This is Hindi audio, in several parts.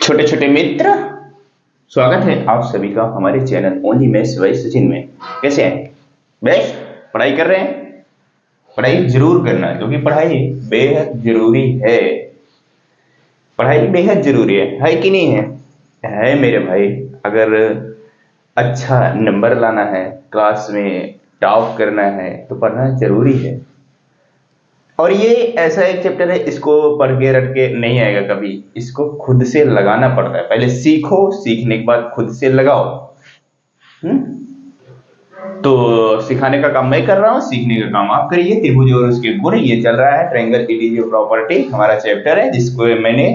छोटे छोटे मित्र, स्वागत है आप सभी का हमारे channel only maths by Sachin में। कैसे हैं? बेस्ट पढ़ाई कर रहे हैं? पढ़ाई जरूर करना, क्योंकि पढ़ाई बेहद जरूरी है। पढ़ाई बेहद जरूरी है कि नहीं है? है मेरे भाई। अगर अच्छा नंबर लाना है, क्लास में टॉप करना है, तो पढ़ना जरूरी है। और ये ऐसा एक चैप्टर है, इसको पढ़ के रट के नहीं आएगा कभी। इसको खुद से लगाना पड़ता है। पहले सीखो, सीखने के बाद खुद से लगाओ। तो सिखाने का काम मैं कर रहा हूँ, सीखने का काम आप करिए। त्रिभुज और उसके गुण, ये चल रहा है ट्रायंगल इट प्रॉपर्टी, हमारा चैप्टर है, जिसको मैंने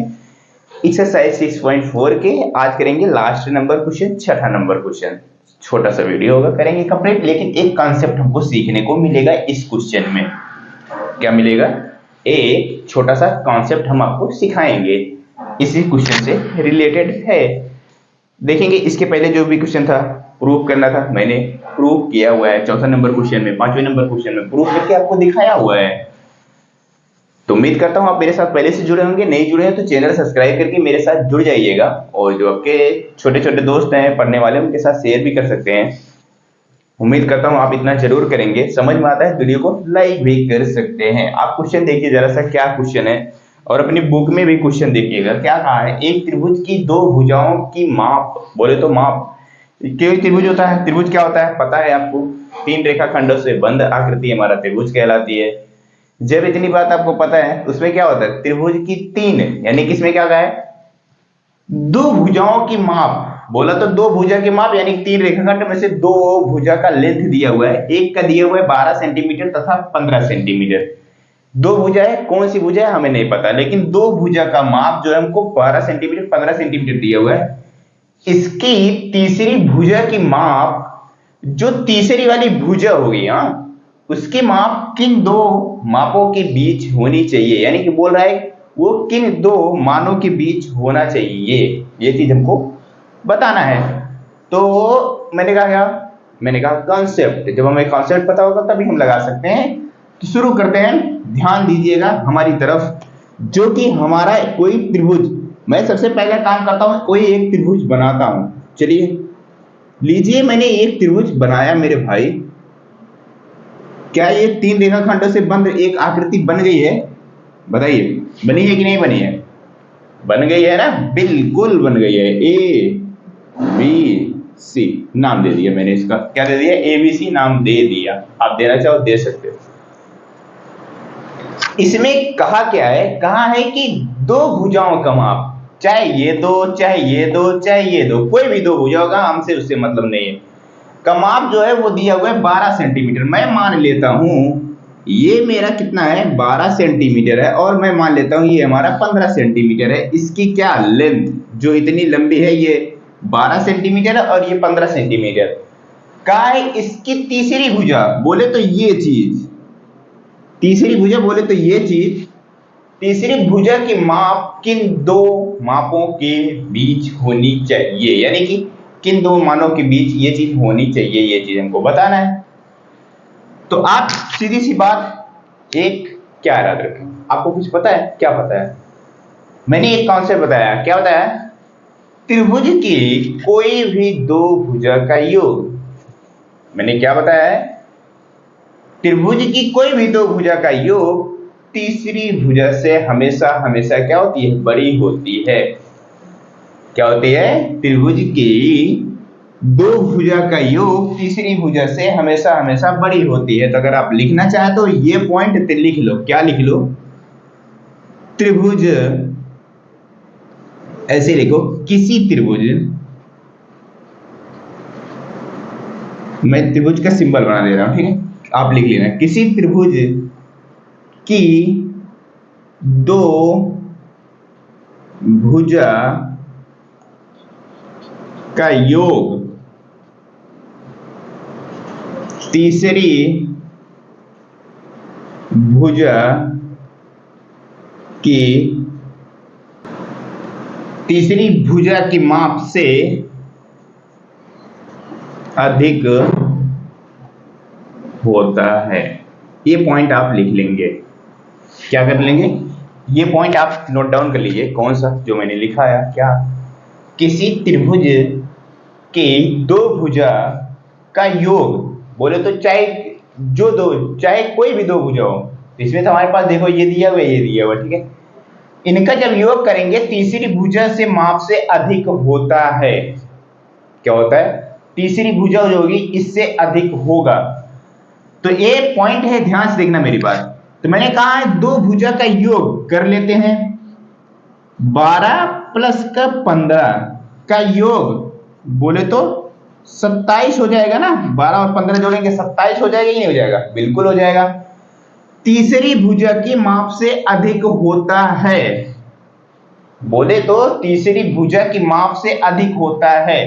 एक्सरसाइज 6.4 के आज करेंगे लास्ट नंबर क्वेश्चन, छठा नंबर क्वेश्चन। छोटा सा वीडियो होगा, करेंगे कंप्लीट। लेकिन एक कॉन्सेप्ट हमको सीखने को मिलेगा इस क्वेश्चन में। क्या मिलेगा? एक छोटा सा कॉन्सेप्ट हम आपको सिखाएंगे, इसी क्वेश्चन से रिलेटेड है। देखेंगे इसके पहले जो भी क्वेश्चन था, प्रूफ करना था, मैंने प्रूफ किया हुआ है। चौथा नंबर क्वेश्चन में, पांचवें नंबर क्वेश्चन में प्रूफ करके आपको दिखाया हुआ है। तो उम्मीद करता हूं आप मेरे साथ पहले से जुड़े होंगे। नहीं जुड़े हैं तो चैनल सब्सक्राइब करके मेरे साथ जुड़ जाइएगा। और जो आपके छोटे छोटे दोस्त हैं पढ़ने वाले, उनके साथ शेयर भी कर सकते हैं। उम्मीद करता हूं आप इतना जरूर करेंगे। समझ में आता है वीडियो को लाइक भी कर सकते हैं। आप क्वेश्चन देखिए जरा सा, क्या क्वेश्चन है, और अपनी बुक में भी क्वेश्चन देखिएगा। क्या कहा है? एक त्रिभुज की दो भुजाओं की माप, बोले तो माप। क्यों त्रिभुज होता है? त्रिभुज क्या होता है पता है आपको? तीन रेखाखंडों से बंद आकृति हमारा त्रिभुज कहलाती है। जब इतनी बात आपको पता है, उसमें क्या होता है? त्रिभुज की तीन, यानी किसमें क्या कहा है? दो भुजाओं की माप। बोला तो दो भुजा के माप, यानी तीन रेखाखंड में से दो भुजा का लेंथ दिया हुआ है। एक का दिया हुआ है 12 सेंटीमीटर तथा 15 सेंटीमीटर। दो भुजा है, कौन सी भुजा है हमें नहीं पता, लेकिन दो भुजा का माप जो है हमको 12 सेंटीमीटर 15 सेंटीमीटर दिया हुआ है। इसकी तीसरी भुजा की माप, जो तीसरी वाली भुजा होगी, उसकी माप किन दो मापों के बीच होनी चाहिए, यानी कि बोल रहा है वो किन दो मानों के बीच होना चाहिए, ये चीज हमको बताना है। तो मैंने कहा क्या? मैंने कहा कॉन्सेप्ट। जब हमें कॉन्सेप्ट पता होगा तभी हम लगा सकते हैं। तो शुरू करते हैं। ध्यान दीजिएगा हमारी तरफ, जो कि हमारा कोई त्रिभुज, मैं सबसे पहले काम करता हूं, कोई एक त्रिभुज बनाता हूं। चलिए लीजिए, मैंने एक त्रिभुज बनाया मेरे भाई। क्या ये तीन रेखाखंडों से बंद एक आकृति बन गई है? बताइए, बनी है कि नहीं बनी है? बन गई है ना? बिल्कुल बन गई है। ए बी सी नाम दे दिया मैंने इसका। क्या दे दिया? ABC नाम दे दिया। आप देना चाहो दे सकते हो। इसमें कहा क्या है? कहा है कि दो भुजाओं का माप, चाहे ये दो, चाहे ये दो, चाहे ये दो, कोई भी दो भुजाओं का, हमसे उससे मतलब नहीं है, का माप जो है वो दिया हुआ है 12 सेंटीमीटर। मैं मान लेता हूं ये मेरा कितना है? 12 सेंटीमीटर है, और मैं मान लेता हूं ये हमारा 15 सेंटीमीटर है। इसकी क्या लेंथ, जो इतनी लंबी है, ये 12 सेंटीमीटर है और ये 15 सेंटीमीटर का है। इसकी तीसरी भुजा, बोले तो ये चीज, तीसरी भुजा बोले तो ये चीज, तीसरी भुजा की माप किन दो मापों के बीच होनी चाहिए, यानी कि किन दो मानों के बीच ये चीज होनी चाहिए, ये चीज हमको बताना है। तो आप सीधी सी बात एक क्या याद रखें, आपको कुछ पता है? क्या पता है? मैंने एक कॉन्सेप्ट बताया। क्या बताया? त्रिभुज की कोई भी दो भुजा का योग। मैंने क्या बताया है? त्रिभुज की कोई भी दो भुजा का योग तीसरी भुजा से हमेशा हमेशा क्या होती है? बड़ी होती है। क्या होती है? त्रिभुज की दो भुजा का योग तीसरी भुजा से हमेशा हमेशा बड़ी होती है। तो अगर आप लिखना चाहे तो ये पॉइंट लिख लो। क्या लिख लो? त्रिभुज, ऐसे लिखो, किसी त्रिभुज, मैं त्रिभुज का सिंबल बना दे रहा हूं, ठीक है? आप लिख लेना, किसी त्रिभुज की दो भुजा का योग तीसरी भुजा की तीसरी भुजा की माप से अधिक होता है। ये पॉइंट आप लिख लेंगे। क्या कर लेंगे? ये पॉइंट आप नोट डाउन कर लीजिए। कौन सा? जो मैंने लिखा है। क्या? किसी त्रिभुज के दो भुजा का योग, बोले तो चाहे कोई भी दो भुजा हो, इसमें तो हमारे पास देखो ये दिया हुआ ये दिया हुआ, ठीक है। इनका जब योग करेंगे तीसरी भुजा से माप से अधिक होता है। क्या होता है? तीसरी भुजा जो होगी इससे अधिक होगा। तो ये पॉइंट है, ध्यान से देखना मेरी बात। तो मैंने कहा है दो भुजा का योग कर लेते हैं, 12 प्लस का 15 का योग बोले तो 27 हो जाएगा ना। 12 और 15 जोड़ेंगे 27 हो जाएगा, ही नहीं हो जाएगा? बिल्कुल हो जाएगा। तीसरी भुजा की माप से अधिक होता है, बोले तो तीसरी भुजा की माप से अधिक होता है,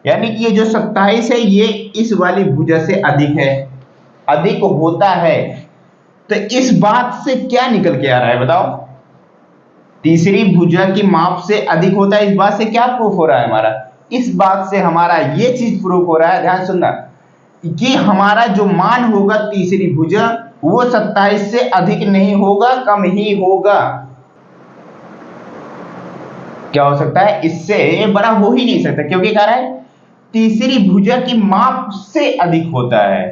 यानी कि ये जो 27 है ये इस वाली भुजा से अधिक है, अधिक होता है। तो इस बात से क्या निकल के आ रहा है बताओ? तीसरी भुजा की माप से अधिक होता है, इस बात से क्या प्रूफ हो रहा है हमारा? इस बात से हमारा ये चीज प्रूफ हो रहा है, ध्यान सुनना, कि हमारा जो मान होगा तीसरी भुजा वो 27 से अधिक नहीं होगा, कम ही होगा। क्या हो सकता है? इससे बड़ा हो ही नहीं सकता, क्योंकि कह रहा है तीसरी भुजा की माप से अधिक होता है।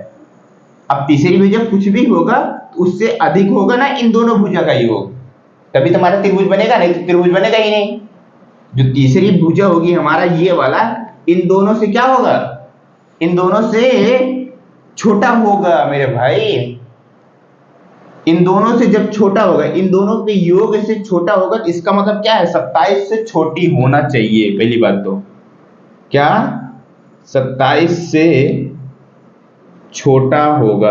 अब तीसरी भुजा कुछ भी होगा उससे अधिक होगा ना इन दोनों भुजा का योग, तभी तुम्हारा त्रिभुज बनेगा, नहीं तो त्रिभुज बनेगा ही नहीं। जो तीसरी भुजा होगी हमारा ये वाला, इन दोनों से क्या होगा? इन दोनों से छोटा होगा मेरे भाई। इन दोनों से जब छोटा होगा, इन दोनों के योग से छोटा होगा, तो इसका मतलब क्या है? 27 से छोटी होना चाहिए। पहली बात तो क्या 27 से छोटा होगा?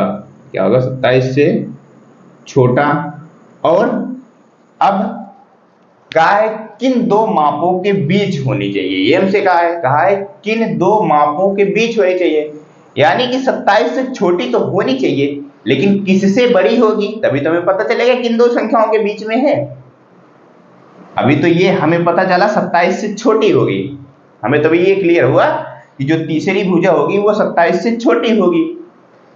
क्या होगा? 27 से छोटा। और अब कहा है किन दो मापों के बीच होनी चाहिए, ये हमसे कहा है किन दो मापों के बीच होनी चाहिए, यानी कि 27 से छोटी तो होनी चाहिए, लेकिन किससे बड़ी होगी? तभी तो हमें पता चलेगा किन दो संख्याओं के बीच में है। अभी तो ये हमें पता चला 27 से छोटी होगी, हमें तभी ये क्लियर हुआ कि जो तीसरी भुजा होगी वो 27 से छोटी होगी,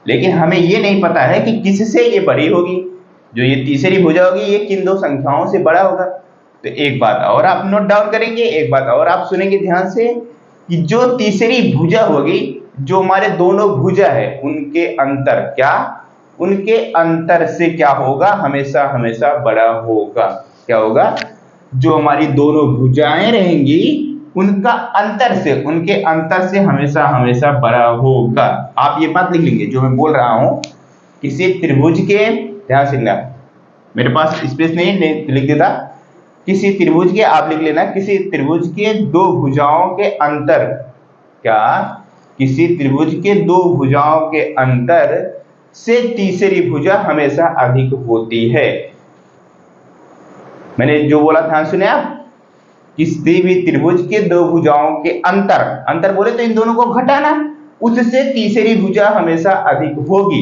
लेकिन हमें ये नहीं पता है कि किससे ये बड़ी होगी। जो ये तीसरी भुजा होगी ये किन दो संख्याओं से बड़ा होगा। तो एक बात और आप नोट डाउन करेंगे, एक बात और आप सुनेंगे ध्यान से, कि जो तीसरी भुजा होगी, जो हमारे दोनों भुजा है उनके अंतर, क्या उनके अंतर से क्या होगा? हमेशा हमेशा बड़ा होगा। क्या होगा? जो हमारी दोनों भुजाएं रहेंगी उनका अंतर से, उनके अंतर से हमेशा हमेशा बड़ा होगा। आप ये बात लिख लेंगे जो मैं बोल रहा हूं, किसी त्रिभुज के, ध्यान से लिखना, मेरे पास स्पेस नहीं लिख देता, किसी त्रिभुज के, आप लिख लेना, किसी त्रिभुज के दो भुजाओं के अंतर, क्या किसी त्रिभुज के दो भुजाओं के अंतर से तीसरी भुजा हमेशा अधिक होती है। मैंने जो बोला ध्यान सुने आप, किसी भी त्रिभुज के दो भुजाओं के अंतर, अंतर बोले तो इन दोनों को घटाना, उससे तीसरी भुजा हमेशा अधिक होगी।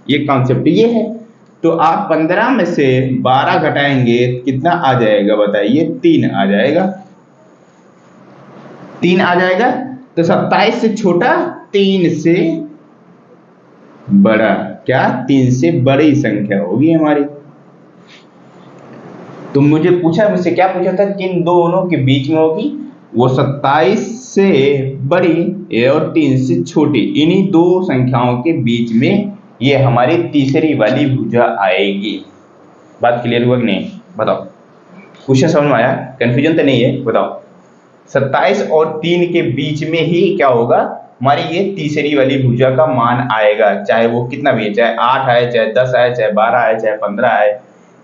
ये कॉन्सेप्ट ये है। तो आप 15 में से 12 घटाएंगे कितना आ जाएगा बताइए? 3 आ जाएगा, 3 आ जाएगा। तो 27 से छोटा, 3 से बड़ा, क्या 3 से बड़ी संख्या होगी हमारी। तो मुझसे क्या पूछा था? किन दोनों के बीच में होगी? वो 27 से बड़ी और 3 से छोटी, इन्हीं दो संख्याओं के बीच में ये हमारी तीसरी वाली भुजा आएगी। बात क्लियर हुआ कि नहीं? बताओ, क्वेश्चन समझ में आया? कंफ्यूजन तो नहीं है? बताओ। 27 और 3 के बीच में ही क्या होगा? हमारी ये तीसरी वाली भुजा का मान आएगा, चाहे वो कितना भी है, चाहे 8 आए, चाहे 10 आए, चाहे 12 आए, चाहे 15 आए,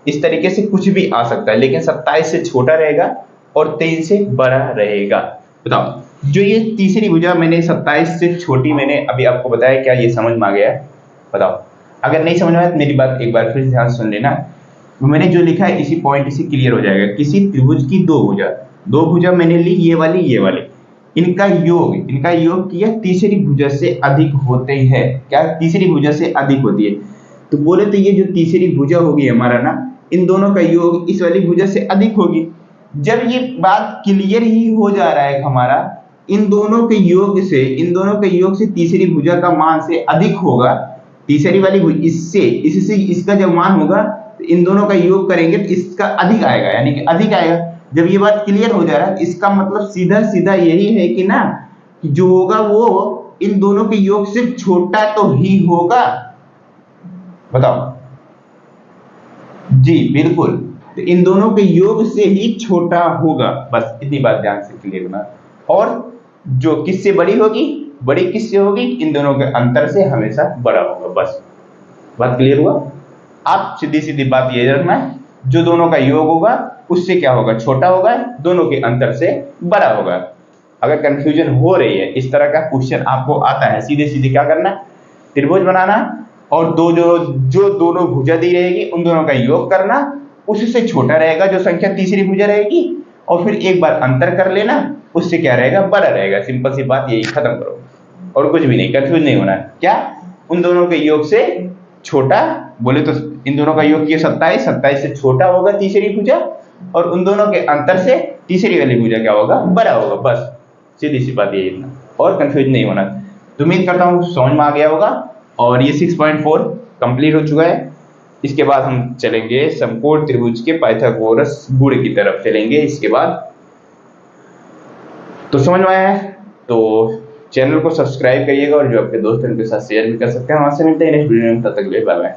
इस तरीके से कुछ भी आ सकता है, लेकिन 27 से छोटा रहेगा और 3 से बड़ा रहेगा। बताओ, जो ये तीसरी भुजा मैंने 27 से छोटी मैंने अभी आपको बताया, क्या ये समझ में आ गया? बताओ। अगर नहीं समझ में आया तो मेरी बात एक बार फिर ध्यान सुन लेना। मैंने जो लिखा है इसी पॉइंट से क्लियर हो जाएगा। किसी त्रिभुज की दो भुजा मैंने ली, ये वाली, इनका योग किया, तीसरी भुजा से अधिक होते हैं। क्या तीसरी भुजा से अधिक होती है? तो बोले तो ये जो तीसरी भुजा होगी हमारा ना, इन दोनों का योग इस वाली भुजा से अधिक होगी। जब ये बात क्लियर ही हो जा रहा है हमारा, इन दोनों के योग से तीसरी भुजा का मान से अधिक होगा, तीसरी वाली इससे इसका जब मान होगा तो इन दोनों का योग करेंगे तो इसका अधिक आएगा, यानी कि अधिक आएगा। जब ये बात क्लियर हो जा रहा है, इसका मतलब सीधा सीधा यही है कि ना, कि जो होगा वो इन दोनों के योग से छोटा तो ही होगा। बताओ। जी बिल्कुल, तो इन दोनों के योग से ही छोटा होगा, बस इतनी बात ध्यान से क्लियर होना। और जो किससे बड़ी होगी, बड़ी किससे होगी, इन दोनों के अंतर से हमेशा बड़ा होगा। बस बात क्लियर हुआ। आप सीधी सीधी बात ये रखना है, जो दोनों का योग होगा उससे क्या होगा, छोटा होगा, दोनों के अंतर से बड़ा होगा। अगर कंफ्यूजन हो रही है, इस तरह का क्वेश्चन आपको आता है, सीधे सीधे क्या करना, त्रिभुज बनाना और जो दोनों भुजा दी रहेगी उन दोनों का योग करना, उससे छोटा रहेगा जो संख्या तीसरी भुजा रहेगी, और फिर एक बार अंतर कर लेना, उससे क्या रहेगा, बड़ा रहेगा। सिंपल सी बात, यही, खत्म करो, और कुछ भी नहीं, कंफ्यूज नहीं होना। क्या, उन दोनों के योग से छोटा, बोले तो इन दोनों का योग किया 27, 27 से छोटा होगा तीसरी भुजा, और उन दोनों के अंतर से तीसरी वाली भुजा क्या होगा, बड़ा होगा। बस सीधी सी बात यही, इतना, और कंफ्यूज नहीं होना। तो उम्मीद करता हूँ समझ में आ गया होगा। और ये 6.4 कंप्लीट हो चुका है। इसके बाद हम चलेंगे समकोण त्रिभुज के पाइथागोरस गुण की तरफ चलेंगे इसके बाद। तो समझ में आया है तो चैनल को सब्सक्राइब करिएगा, और जो आपके दोस्त हैं उनके साथ शेयर भी कर सकते हैं। वहां से मिलते हैं नेक्स्ट वीडियो में, तब तक के लिए बाय बाय।